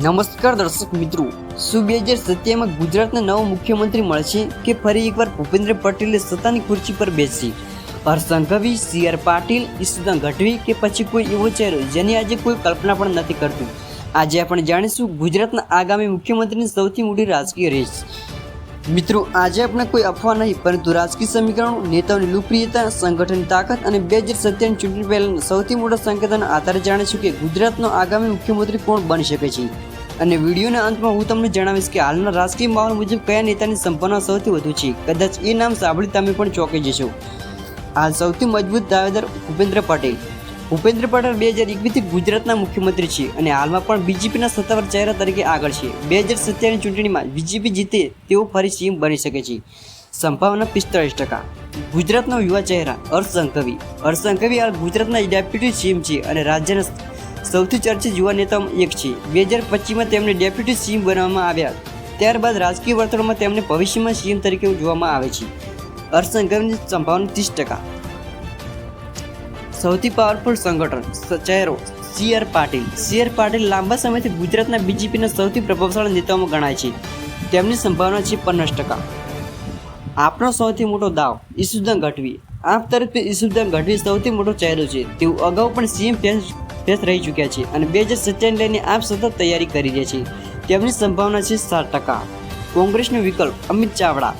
નમસ્કાર દર્શક મિત્રો, શું 2027 ગુજરાતના નવો મુખ્યમંત્રી મળશે કે ફરી એકવાર ભૂપેન્દ્ર પટેલે સત્તાની ખુરશી પર બેસશે? હર્ષ સંઘવી, CR પાટીલ, ઈશુદાન ગઢવી કે પછી કોઈ એવો ચહેરો જેની આજે કોઈ કલ્પના પણ નથી કરતું? આજે આપણે જાણીશું ગુજરાતના આગામી મુખ્યમંત્રીની સૌથી મોટી રાજકીય રેસ. મિત્રો, આજે આપણે કોઈ અફવા નહીં પરંતુ રાજકીય સમીકરણો, નેતાઓની લોકપ્રિયતા, સંગઠનની તાકાત અને 2027 ચૂંટણી પહેલાના સૌથી મોટા સંકેતોના આધારે જાણીશું કે ગુજરાતનો આગામી મુખ્યમંત્રી કોણ બની શકે છે. અને વિડીયોના અંતમાં હું તમને જણાવીશ કે હાલના રાજકીય માહોલ મુજબ કયા નેતાની સંભાવના સૌથી વધુ છે. કદાચ એ નામ સાંભળી તમે પણ ચોંકી જશો. હાલ સૌથી મજબૂત દાવેદાર ભૂપેન્દ્ર પટેલ. ભૂપેન્દ્ર પટેલ 2021થી ગુજરાતના મુખ્યમંત્રી છે અને હાલમાં પણ બીજેપીના સત્તાવાર ચહેરા તરીકે આગળ છે. 2027ની ચૂંટણીમાં બીજેપી જીતે તેઓ ફરી CM બની શકે છે. સંભાવના 45%. ગુજરાતનો યુવા ચહેરા હર્ષ સંઘવી. હર્ષ સંઘવી હાલ ગુજરાતના ડેપ્યુટી CM છે અને રાજ્યના સૌથી ચર્ચિત યુવા નેતાઓમાં એક છે. 2025માં તેમને ડેપ્યુટી CM બનાવવામાં આવ્યા. ત્યારબાદ રાજકીય વર્તુળોમાં તેમને ભવિષ્યમાં CM તરીકે જોવામાં આવે છે. હર્ષ સંઘવીની સંભાવના 30%. સૌથી પાવરફુલ સંગઠન ચહેરો CR પાટીલ. CR પાટીલ લાંબા સમયથી ગુજરાતના બીજેપીના સૌથી પ્રભાવશાળી નેતાઓમાં ગણાય છે. તેમની સંભાવના છે 50%. આપણો સૌથી મોટો દાવ ઈશુદાન ગઢવી. આપ તરફથી ઈશુદાન ગઢવી સૌથી મોટો ચહેરો છે. તેઓ અગાઉ પણ CM ફેસ રહી ચૂક્યા છે અને 2027 લઈને આપ સતત તૈયારી કરી રહ્યા છે. તેમની સંભાવના છે 7%. કોંગ્રેસનો વિકલ્પ અમિત ચાવડા.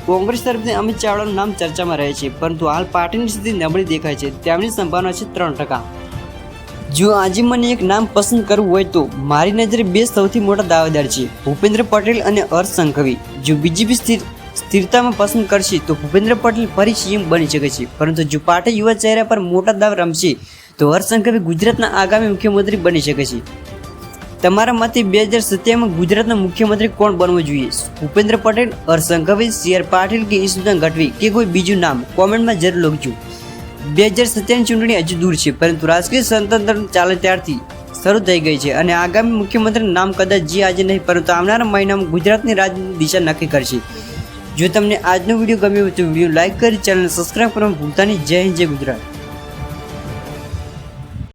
કોંગ્રેસ તરફથી અમિત ચાવડાનું નામ ચર્ચામાં રહે છે, પરંતુ હાલ પાર્ટીની સ્થિતિ નબળી દેખાય છે. તેમની સંભાવના છે 3%. જો આજે મને એક નામ પસંદ કરવું હોય તો મારી નજરે બે સૌથી મોટા દાવેદાર છે, ભૂપેન્દ્ર પટેલ અને હર્ષ સંઘવી. જો બીજેપી સ્થિરતામાં પસંદ કરશે તો ભૂપેન્દ્ર પટેલ ફરી CM બની શકે છે, પરંતુ જો પાર્ટી યુવા ચહેરા પર મોટા દાવ રમશે તો હર્ષ સંઘવી ગુજરાતના આગામી મુખ્યમંત્રી બની શકે છે. તમારા મતે 2027માં ગુજરાતના મુખ્યમંત્રી કોણ બનવું જોઈએ? ભૂપેન્દ્ર પટેલ, હર્ષ સંઘવી, CR પાટીલ કે ઈશુદાન ગઢવી કે કોઈ બીજું નામ? કોમેન્ટમાં જરૂર લખજો. 2027ની ચૂંટણી હજુ દૂર છે, પરંતુ રાજકીય સ્વતંત્ર ચાલે ત્યારથી શરૂ થઈ ગઈ છે અને આગામી મુખ્યમંત્રીનું નામ કદાચ આજે નહીં પરંતુ આવનારા મહિનામાં ગુજરાતની રાજનીતિની દિશા નક્કી કરશે. જો તમને આજનો વિડીયો ગમ્યો હોય તો વિડીયો લાઇક કરી ચેનલને સબસ્ક્રાઈબ કરવાનું ભૂલતા નહીં. જય હિન્દ, જય ગુજરાત.